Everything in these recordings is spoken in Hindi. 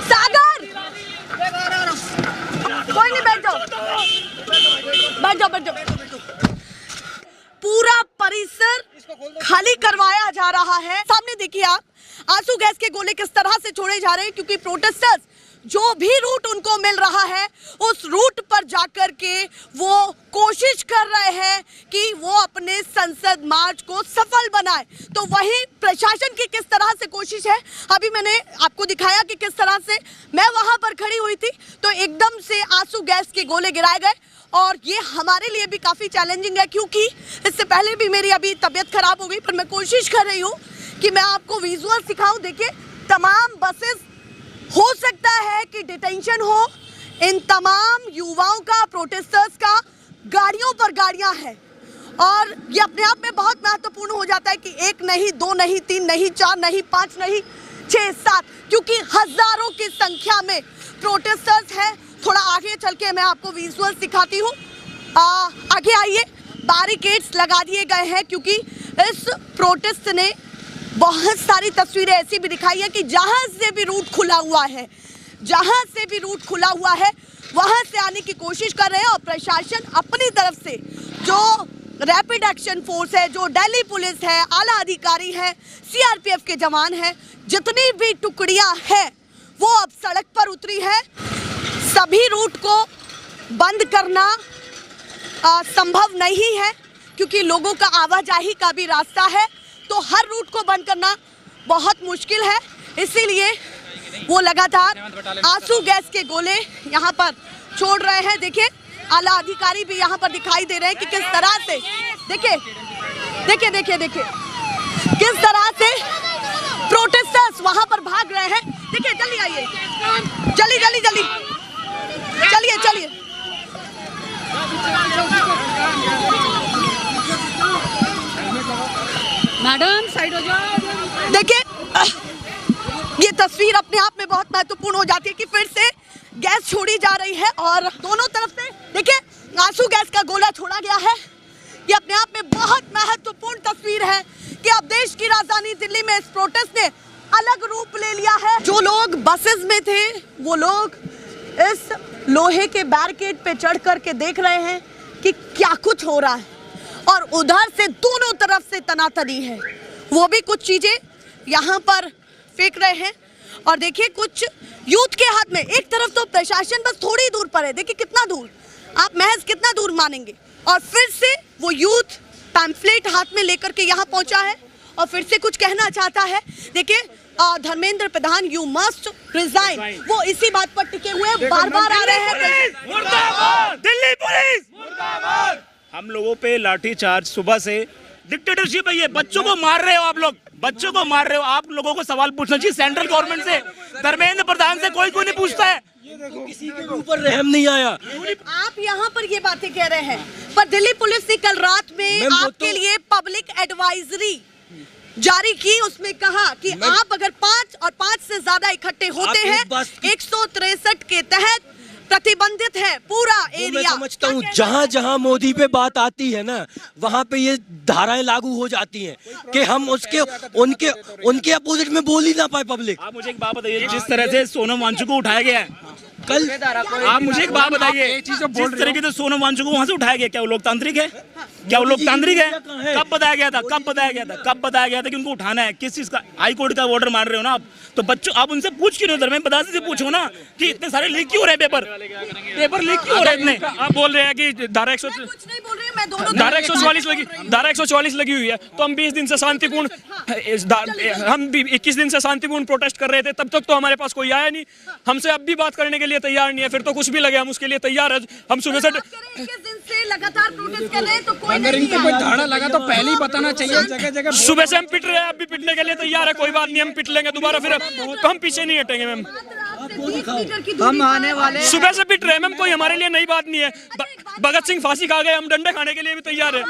सागर, कोई नहीं, बैठ जाओ, बैठ जाओ, बैठ जाओ। पूरा परिसर खाली करवाया जा रहा है। सामने देखिए आप, आंसू गैस के गोले किस तरह से छोड़े जा रहे हैं, क्योंकि प्रोटेस्टर्स जो भी रूट उनको मिल रहा है उस रूट पर जाकर के वो कोशिश कर रहे हैं कि वो अपने संसद मार्च को सफल बनाए। तो वही प्रशासन की किस तरह से कोशिश है, अभी मैंने आपको दिखाया कि किस तरह से मैं वहां पर खड़ी हुई थी तो एकदम से आंसू गैस के गोले गिराए गए। और ये हमारे लिए भी काफ़ी चैलेंजिंग है, क्योंकि इससे पहले भी मेरी अभी तबीयत खराब हो गई, पर मैं कोशिश कर रही हूँ कि मैं आपको विजुअल सिखाऊं। देखिए, तमाम बसेस, हो सकता है कि डिटेंशन हो इन तमाम युवाओं का, प्रोटेस्टर्स का, गाड़ियों पर गाड़ियां हैं। और ये अपने आप में बहुत महत्वपूर्ण हो जाता है कि 1 नहीं, 2 नहीं, 3 नहीं, 4 नहीं, 5 नहीं, 6, 7, क्योंकि हजारों की संख्या में प्रोटेस्टर्स हैं। थोड़ा आगे चल के मैं आपको विजुअल सिखाती हूँ। आगे आइए, बैरिकेड्स लगा दिए गए हैं, क्योंकि इस प्रोटेस्ट ने बहुत सारी तस्वीरें ऐसी भी दिखाई है कि जहां से भी रूट खुला हुआ है, जहां से भी रूट खुला हुआ है वहां से आने की कोशिश कर रहे हैं। और प्रशासन अपनी तरफ से, जो रैपिड एक्शन फोर्स है, जो दिल्ली पुलिस है, आला अधिकारी है, सीआरपीएफ के जवान हैं, जितनी भी टुकड़ियां हैं वो अब सड़क पर उतरी है। सभी रूट को बंद करना संभव नहीं है, क्योंकि लोगों का आवाजाही का भी रास्ता है, तो हर रूट को बंद करना बहुत मुश्किल है। इसीलिए वो लगातार आंसू गैस के गोले यहाँ पर छोड़ रहे हैं। देखिए, आला अधिकारी भी यहाँ पर दिखाई दे रहे हैं कि किस तरह से, देखिए देखिए देखिए देखिए किस तरह से प्रोटेस्टर्स वहाँ पर भाग रहे हैं। देखिए, जल्दी आइए, जल्दी जल्दी जल्दी, चलिए चलिए। मैडम साइड हो जाओ। देखिए, ये तस्वीर अपने आप में बहुत महत्वपूर्ण हो जाती है कि फिर से गैस छोड़ी जा रही है और दोनों तरफ से देखिए आंसू गैस का गोला छोड़ा गया है। ये अपने आप में बहुत महत्वपूर्ण तस्वीर है कि अब देश की राजधानी दिल्ली में इस प्रोटेस्ट ने अलग रूप ले लिया है। जो लोग बसेस में थे वो लोग इस लोहे के बैरिकेड पे चढ़ करके देख रहे हैं कि क्या कुछ हो रहा है, और उधर से दोनों तरफ से तनातनी है। वो भी कुछ चीजें यहाँ पर फेंक रहे हैं। और देखिए, कुछ यूथ के हाथ में, एक तरफ तो प्रशासन बस थोड़ी दूर पर है, देखिए कितना दूर, आप महज कितना दूर मानेंगे, और फिर से वो यूथ पैम्फलेट हाथ में लेकर के यहाँ पहुंचा है और फिर से कुछ कहना चाहता है। देखिए, Dharmendra Pradhan, you must resign, वो इसी बात पर टिके हुए बार बार आ रहे हैं। मुर्दाबाद दिल्ली पुलिस, मुर्दाबाद। हम लोगों पे लाठी चार्ज सुबह से, डिक्टेटरशिप है ये, बच्चों को मार रहे हो आप लोग, बच्चों को मार रहे हो। आप लोगों को सवाल पूछना चाहिए सेंट्रल गवर्नमेंट से, धर्मेंद्र प्रधान से कोई नहीं पूछता है। ये देखो, किसी के ऊपर रहम नहीं आया। आप यहाँ पर ये बातें कह रहे हैं, पर दिल्ली पुलिस ने कल रात में आपके लिए पब्लिक एडवाइजरी जारी की। उसमें कहा कि आप अगर 5 और 5 से ज्यादा इकट्ठे होते हैं 163 के तहत प्रतिबंधित है पूरा एरिया। मैं समझता हूँ जहाँ जहाँ मोदी पे बात आती है ना, वहाँ पे ये धाराएं लागू हो जाती हैं कि हम उसके उनके अपोजिट में बोल ही ना पाए पब्लिक। आप मुझे एक बात बताइए, जिस तरह से सोनम वांगचुक को उठाया गया है कल, आप मुझे एक बात बताइए, जिस तरीके से सोनम वांगचुक को वहाँ से उठाया गया, क्या वो लोकतांत्रिक है? क्या वो लोकतांत्रिक है? कब बताया गया था, कब बताया गया था, कब बताया गया था कि उनको उठाना है? किस चीज का? हाई कोर्ट का ऑर्डर मान रहे हो ना आप, तो बच्चों आप उनसे पूछ क्यों नहीं, धर्मेंद्र प्रधान से पूछो ना कि इतने सारे लीक क्यों हो रहे हैं, पेपर लीक क्यों हो रहे हैं इतने? आप बोल रहे हैं कि धारा 144 लगी हुई है, तो हम 20 दिन से शांतिपूर्ण, हम 21 दिन से शांतिपूर्ण प्रोटेस्ट कर रहे थे, तब तक तो हमारे पास कोई आया नहीं, हमसे अब भी बात करने के लिए तैयार नहीं है, फिर तो कुछ भी लगे हम उसके लिए तैयार है। हम सुबह से लगातार प्रोटेस्ट कर रहे हैं, तो अगर इनको कोई धाड़ा लगा तो पहले ही बताना चाहिए। जगह जगह सुबह से हम पिट रहे हैं, अब भी पिटने के लिए तैयार है, कोई बात नहीं, हम पिट लेंगे दोबारा, फिर तो हम पीछे नहीं हटेंगे मैम। हम आने वाले सुबह से पिट रहे हैं मैम, कोई हमारे लिए नई बात नहीं है। भगत सिंह फांसी खा गए, हम डंडे खाने के लिए भी तैयार है।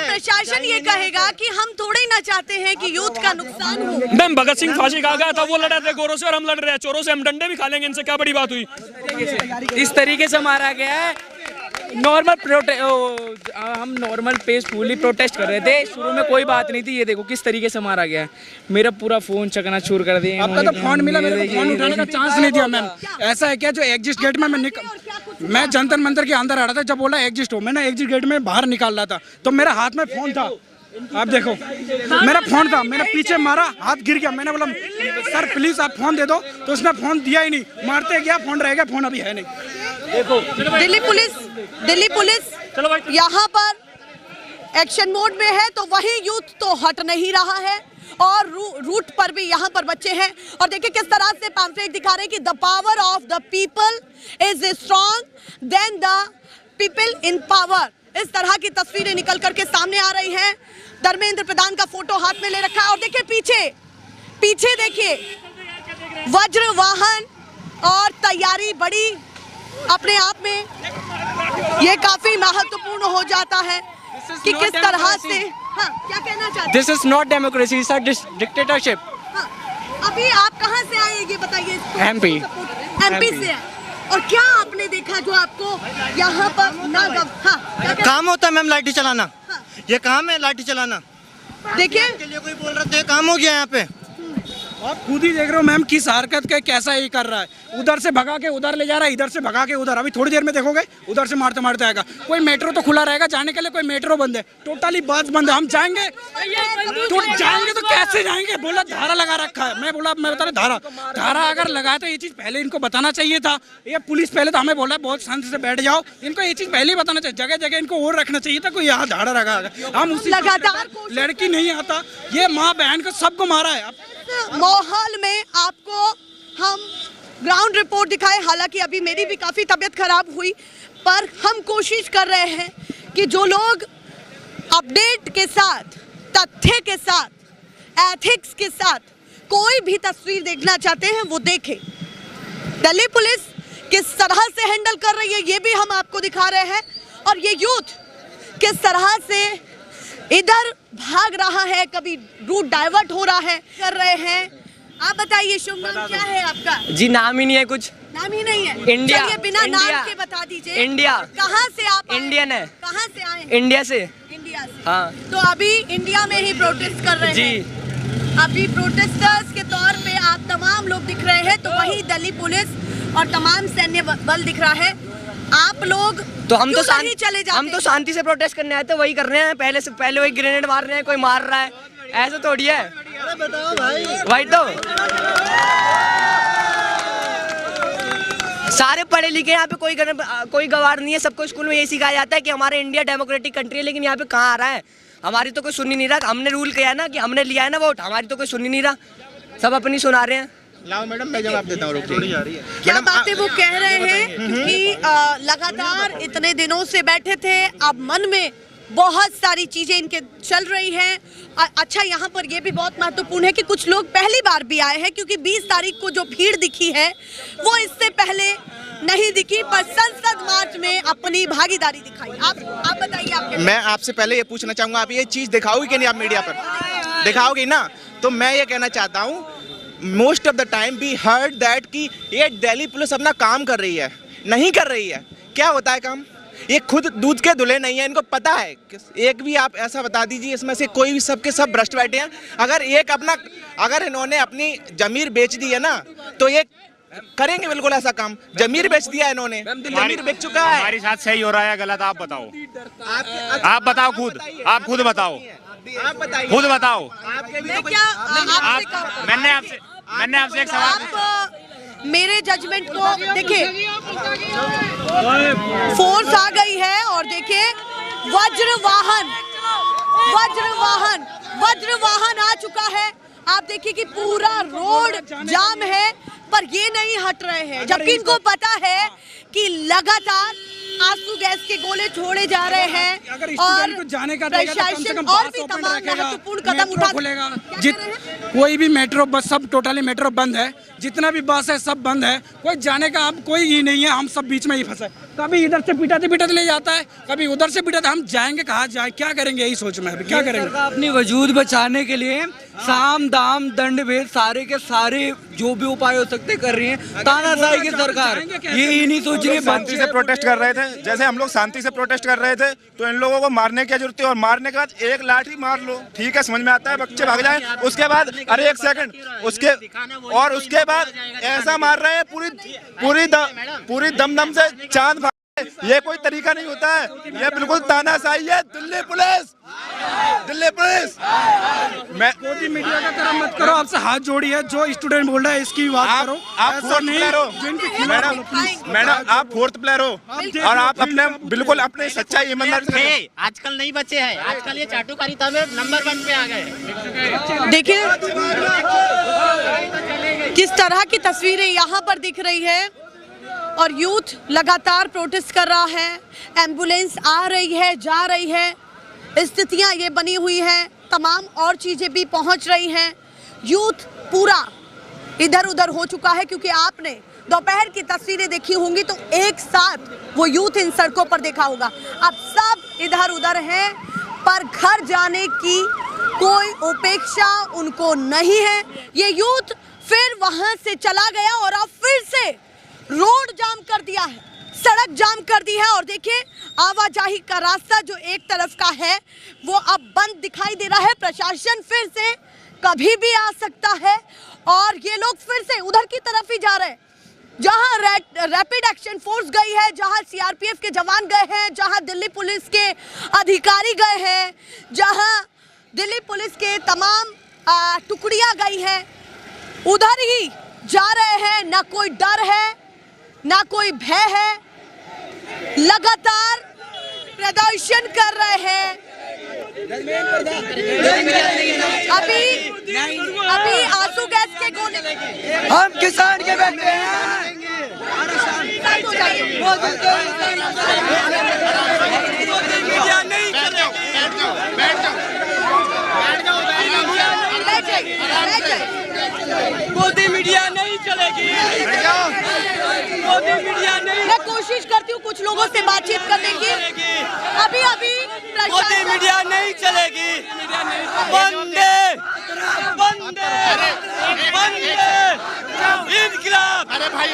प्रशासन ये कहेगा कि हम थोड़े ही ना चाहते हैं कि यूथ का नुकसान हो। मैम, भगत सिंह फांसी खा गया था, वो लड़े थे गोरों से और हम लड़ रहे हैं चोरों से, हम डंडे भी खा लेंगे, इनसे क्या बड़ी बात हुई? इस तरीके से मारा गया है, हम नॉर्मल पीसफुली प्रोटेस्ट कर रहे थे, शुरू में कोई बात नहीं थी। ये देखो किस तरीके से मारा गया है, मेरा पूरा फोन चकनाचूर कर दिया। आपका तो फोन मिला, मेरे को फोन उठाने का चांस नहीं दिया मैम। ऐसा है क्या, जो एग्जिट गेट में मैं जंतर मंतर के अंदर आ रहा था, जब बोला एग्जिट हो, मैंने एग्जिट गेट में बाहर निकाल रहा था, तो मेरा हाथ में फोन था। आप देखो मेरा फोन था, मैंने पीछे मारा, हाथ गिर गया। मैंने बोला सर प्लीज आप फोन दे दो, तो उसने फोन दिया ही नहीं। मारते गया, फोन रह गया, फोन अभी है नहीं। देखो दिल्ली पुलिस यहाँ पर एक्शन मोड में है, तो वही यूथ तो हट नहीं रहा है और रूट पर भी यहाँ पर बच्चे हैं। और देखिए किस तरह से पैम्फलेट दिखा रहे हैं कि the power of the people is strong than the people in power. इस तरह की तस्वीरें निकल करके सामने आ रही हैं। धर्मेंद्र प्रधान का फोटो हाथ में ले रखा है और देखिए पीछे देखिए वज्र वाहन और तैयारी बड़ी अपने आप में ये काफी महत्वपूर्ण हो जाता है कि किस तरह से। हाँ, क्या कहना चाहते हैं? This is not democracy, it's a dictatorship. हाँ, अभी आप कहाँ से आए ये बताइए? MP से है। और क्या आपने देखा जो आपको यहाँ पर ना काम होता है मैम लाठी चलाना। हाँ। ये काम है लाठी चलाना। देखिए के लिए कोई बोल रहा था काम हो गया यहाँ पे। आप खुद ही देख रहे हो मैम किस हरकत के कैसा ही कर रहा है। उधर से भगा के उधर ले जा रहा है, इधर से भगा के उधर। अभी थोड़ी देर में देखोगे उधर से मारते मारते आएगा। कोई मेट्रो तो खुला रहेगा जाने के लिए, कोई मेट्रो बंद है, टोटली बस बंद है। हम जाएंगे तो कैसे जाएंगे? बोला धारा लगा रखा है। मैं बता रहा धारा अगर लगाया तो ये चीज पहले इनको बताना चाहिए था। ये पुलिस पहले तो हमें बोला बहुत शांति से बैठ जाओ, इनको ये चीज पहले ही बताना चाहिए। जगह जगह इनको और रखना चाहिए था। कोई यहाँ धारा लगा, हम उसी लगातार लड़की नहीं आता, ये माँ बहन को सबको मारा है। माहौल में आपको हम ग्राउंड रिपोर्ट दिखाए। हालांकि अभी मेरी भी काफ़ी तबीयत खराब हुई, पर हम कोशिश कर रहे हैं कि जो लोग अपडेट के साथ, तथ्य के साथ, एथिक्स के साथ कोई भी तस्वीर देखना चाहते हैं वो देखें। दिल्ली पुलिस किस तरह से हैंडल कर रही है ये भी हम आपको दिखा रहे हैं। और ये यूथ किस तरह से इधर भाग रहा है, कभी रूट डाइवर्ट हो रहा है, कर रहे हैं। आप बताइए शुभ नाम क्या है आपका? जी नाम ही नहीं है, कुछ नाम ही नहीं है। इंडिया। चलिए बिना नाम के बता दीजिए। इंडिया। कहाँ से आप आए? इंडियन है। कहाँ से आए? इंडिया से। इंडिया से। हाँ। तो अभी इंडिया में ही प्रोटेस्ट कर रहे जी। हैं। अभी प्रोटेस्टर्स के तौर पे आप तमाम लोग दिख रहे हैं, तो वही दिल्ली पुलिस और तमाम सैन्य बल दिख रहा है। आप लोग तो हम क्यों तो नहीं चले जाते? हम तो शांति से प्रोटेस्ट करने आए थे, वही कर रहे हैं। पहले वही ग्रेनेड मार रहे हैं, कोई मार रहा है, ऐसा थोड़ी है। बताओ भाई, वही तो सारे पढ़े लिखे यहाँ पे कोई गवार नहीं है। सबको स्कूल में ये सिखाया जाता है कि हमारा इंडिया डेमोक्रेटिक कंट्री है, लेकिन यहाँ पे कहाँ आ रहा है? हमारी तो कोई सुन ही नहीं रहा। हमने रूल किया है ना कि हमने लिया है ना वोट, हमारी तो कोई सुन ही नहीं रहा। सब अपनी सुना रहे हैं। लाओ मैडम मैं जवाब देता हूँ। क्या बातें वो कह रहे हैं कि लगातार इतने दिनों से बैठे थे, अब मन में बहुत सारी चीजें इनके चल रही हैं। अच्छा, यहाँ पर ये भी बहुत महत्वपूर्ण है कि कुछ लोग पहली बार भी आए हैं, क्योंकि 20 तारीख को जो भीड़ दिखी है वो इससे पहले नहीं दिखी, पर संसद मार्च में अपनी भागीदारी दिखाई। आप बताइए। आपके मैं आपसे पहले ये पूछना चाहूँगा, आप ये चीज़ दिखाओगे कि नहीं? आप मीडिया पर दिखाओगे ना? तो मैं ये कहना चाहता हूँ, most of the time we heard that कि ये दिल्ली पुलिस अपना काम कर रही है, नहीं कर रही है। क्या होता है काम? ये खुद दूध के धुले नहीं है, इनको पता है। एक भी आप ऐसा बता दीजिए इसमें से कोई भी, सबके सब भ्रष्ट बैठे हैं। अगर इन्होंने अपनी जमीर बेच दी है ना, तो ये करेंगे बिल्कुल ऐसा काम। जमीर बेच दिया इन्होंने, जमीर बेच चुका है। हमारे साथ सही हो रहा है गलत आप बताओ? आप बताओ खुद, आप खुद बताओ, आप बताइए, खुद बताओ। मैंने आपसे एक सवाल, मेरे जजमेंट को देखिए, फोर्स आ गई है और देखिए वज्र वाहन आ चुका है। आप देखिए कि पूरा रोड जाम है, पर ये नहीं हट रहे हैं, जबकि इनको पता है कि लगातार आंसू गैस के गोले छोड़े जा रहे हैं और जाने का प्रशासन और भी तमाम महत्वपूर्ण कदम उठा खुलेगा। कोई भी मेट्रो बस, सब टोटली मेट्रो बंद है, जितना भी बस है सब बंद है। कोई जाने का अब कोई ही नहीं है, हम सब बीच में ही फंसे। कभी इधर से पिटाते ले जाता है, कभी उधर से पिटाते। हम जाएंगे कहाँ जाए, क्या करेंगे? यही सोच में क्या करेंगे। अपनी वजूद बचाने के लिए साम दाम दंड भेद सारे के सारे जो भी उपाय हो सकते कर रही है। तानाशाही की सरकार ये नहीं सोच रही। शांति से प्रोटेस्ट कर रहे थे, जैसे हम लोग शांति से प्रोटेस्ट कर रहे थे तो इन लोगों को मारने की जरूरत है, और मारने के बाद एक लाठी मार लो, ठीक है, समझ में आता है, बच्चे भाग जाएं, उसके बाद अरे एक सेकंड उसके बाद ऐसा मार रहे हैं पूरी दम से चांद। ये कोई तरीका नहीं होता है, ये बिल्कुल तानाशाही है। दिल्ली पुलिस मोदी मीडिया का तरफ मत करो, आपसे हाथ जोड़ी है। जो स्टूडेंट बोल रहा है इसकी बात करो। आप फोर्थ प्लेयर हो मैडम, आप फोर्थ प्लेयर हो और आप अपने बिल्कुल अपने सच्चाई ईमानदारी से। आजकल नहीं बच्चे हैं, आजकल ये चाटुकारिता में नंबर 1 पे आ गए। देखिए किस तरह की तस्वीरें यहाँ पर दिख रही है और यूथ लगातार प्रोटेस्ट कर रहा है। एम्बुलेंस आ रही है, जा रही है, स्थितियां ये बनी हुई हैं, तमाम और चीजें भी पहुंच रही हैं। यूथ पूरा इधर उधर हो चुका है क्योंकि आपने दोपहर की तस्वीरें देखी होंगी तो एक साथ वो यूथ इन सड़कों पर देखा होगा। अब सब इधर उधर हैं पर घर जाने की कोई उपेक्षा उनको नहीं है। ये यूथ फिर वहां से चला गया और अब फिर से रोड जाम कर दिया है, सड़क जाम कर दी है। और देखिए आवाजाही का रास्ता जो एक तरफ का है वो अब बंद दिखाई दे रहा है। प्रशासन फिर से कभी भी आ सकता है और ये लोग फिर से उधर की तरफ ही जा रहे हैं जहां रैपिड एक्शन फोर्स गई है, जहां सीआरपीएफ के जवान गए हैं, जहां दिल्ली पुलिस के अधिकारी गए हैं, जहां दिल्ली पुलिस के तमाम टुकड़ियां गई हैं, उधर ही जा रहे हैं। ना कोई डर है, ना कोई भय है, लगातार प्रदर्शन कर रहे हैं। अभी आंसू गैस के गोले हम किसान के बेटे हैं। मोदी मीडिया नहीं चलेगी। मोदी मीडिया नहीं। मैं कोशिश करती हूँ कुछ लोगों से बातचीत करने की। अभी मोदी मीडिया नहीं चलेगी। वंदे वंदे वंदे इनकलाब। अरे भाई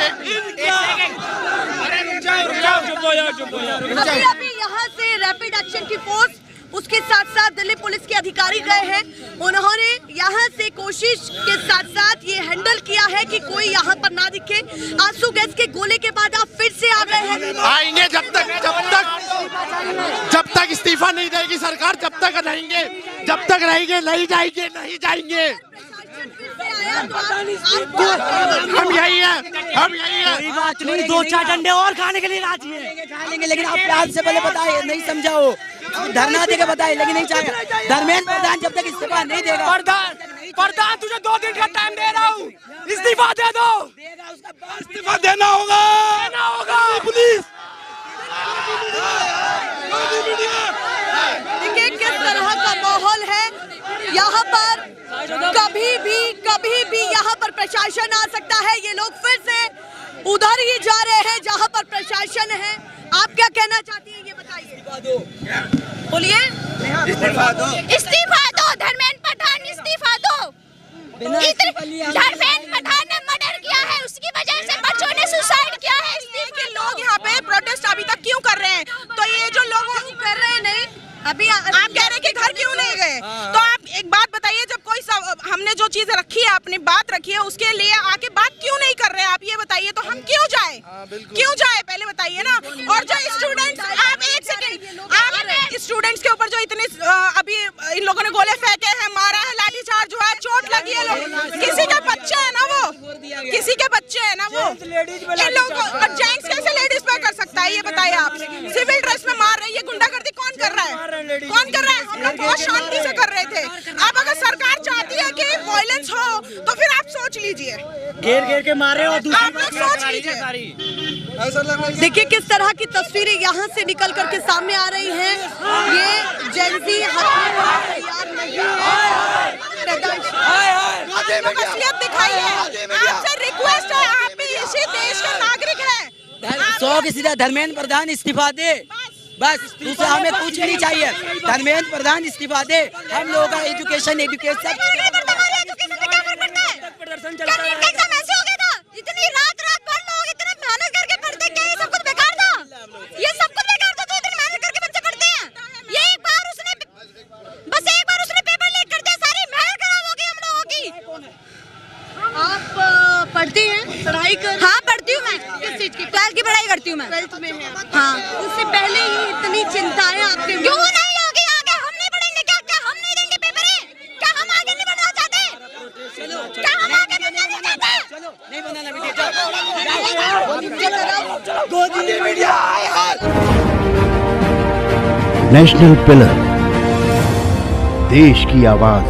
अभी यहाँ से रैपिड एक्शन की फोर्स उसके साथ साथ दिल्ली पुलिस के अधिकारी गए हैं। उन्होंने यहाँ से कोशिश के साथ साथ ये हैंडल किया है कि कोई यहाँ पर ना दिखे। आंसू गैस के गोले के बाद आप फिर से आ गए हैं। आएंगे जब तक इस्तीफा नहीं देगी सरकार, जब तक रहेंगे, जब तक रहेंगे, नहीं जाएंगे। हम यही है। कोई बात नहीं, 2-4 डंडे और खाने के लिए राजी है। खा लेंगे लेकिन आप प्यार से पहले बताए, नहीं समझाओ, धरना देकर बताए लेकिन नहीं चाहे। धर्मेंद्र प्रधान जब तक इस्तीफा नहीं देगा। प्रधान तुझे 2 दिन का टाइम दे रहा हूँ, इस्तीफा दे दो। इस्तीफा देना होगा पुलिस। देखिए किस तरह का माहौल है यहाँ पर। कभी भी यहाँ पर प्रशासन आ सकता है। ये लोग फिर से उधर ही जा रहे हैं जहाँ पर प्रशासन है। आप क्या कहना चाहती हैं ये बताइए। बोलिए। इस्तीफा दो धर्मेंद्र प्रधान, इस्तीफा दो। धर्मेंद्र प्रधान ने मर्डर किया है, उसकी वजह से बच्चों ने सुसाइड किया है। के लोग यहाँ पे प्रोटेस्ट अभी तक क्यों कर रहे हैं? तो ये जो लोग कर रहे हैं नहीं, अभी आप कह रहे हैं कि घर क्यों नहीं गए? तो आप एक बात बताइए, जब कोई हमने जो चीजें रखी है, अपनी बात रखी है, उसके लिए आके बात क्यों नहीं कर रहे हैं? आप ये बताइए। तो हम क्यों जाए? क्यों जाए पहले बताइए ना। और जो स्टूडेंट्स, आप एक सेकेंड, आप स्टूडेंट्स के ऊपर जो इतने अभी इन लोगों ने गोले फेंके हैं, मारा है, लाठीचार्ज हुआ है, चोट लगी है, किसी के बच्चे है ना वो, किसी के बच्चे है ना वो। इन लोगों को जेंट्स कैसे लेडीज पे कर सकता है ये बताइए आप? सिविल ड्रेस में मार रही है, गुंडागर्दी कौन कर रहा है? कौन कर रहा है? हम लोग बहुत शांति से कर रहे थे। अब अगर सरकार चाहती है कि वायलेंस हो तो फिर आप सोच लीजिए, घेर के मारे और आप लोग सोच लीजिए। देखिए किस तरह की तस्वीरें यहाँ से निकल करके सामने आ रही हैं। ये जेंजी असलियत दिखाइए। आपसे रिक्वेस्ट है, आप भी इसी देश के नागरिक हैं। 100 की सीधा धर्मेंद्र प्रधान इस्तीफा दे, बस दूसरा हमें कुछ नहीं चाहिए। धर्मेंद्र प्रधान इस्तीफा दे। हम लोगों का एजुकेशन आंदोलन चलता है। एग्जाम ऐसे हो गया था, इतनी रात भर लोग इतने मेहनत करके पढ़ते, क्या ये सब कुछ बेकार था? ये सब कुछ बेकार था, तो इतनी मेहनत करके बच्चे पढ़ते हैं। ये एक बार उसने पेपर लीक कर दिया, सारी मेहनत खराब हो गई हम लोगों की। आप पढ़ती हैं, पढ़ाई कर? हाँ पढ़ती हूँ मैं। किस चीज की? 12th की पढ़ाई करती हूँ मैं। 12th में है। हाँ। उससे पहले ही इतनी चिंताएं आपके क्यों नहीं होगी? आगे हम नहीं पढ़ेंगे क्या? क्या हम नहीं देंगे पेपर है? क्या हम आगे नहीं बढ़ना चाहते? क्या हम आगे बढ़ना नहीं चाहते? चलो नहीं बनाना वीडियो, नेशनल पिलर, देश की आवाज।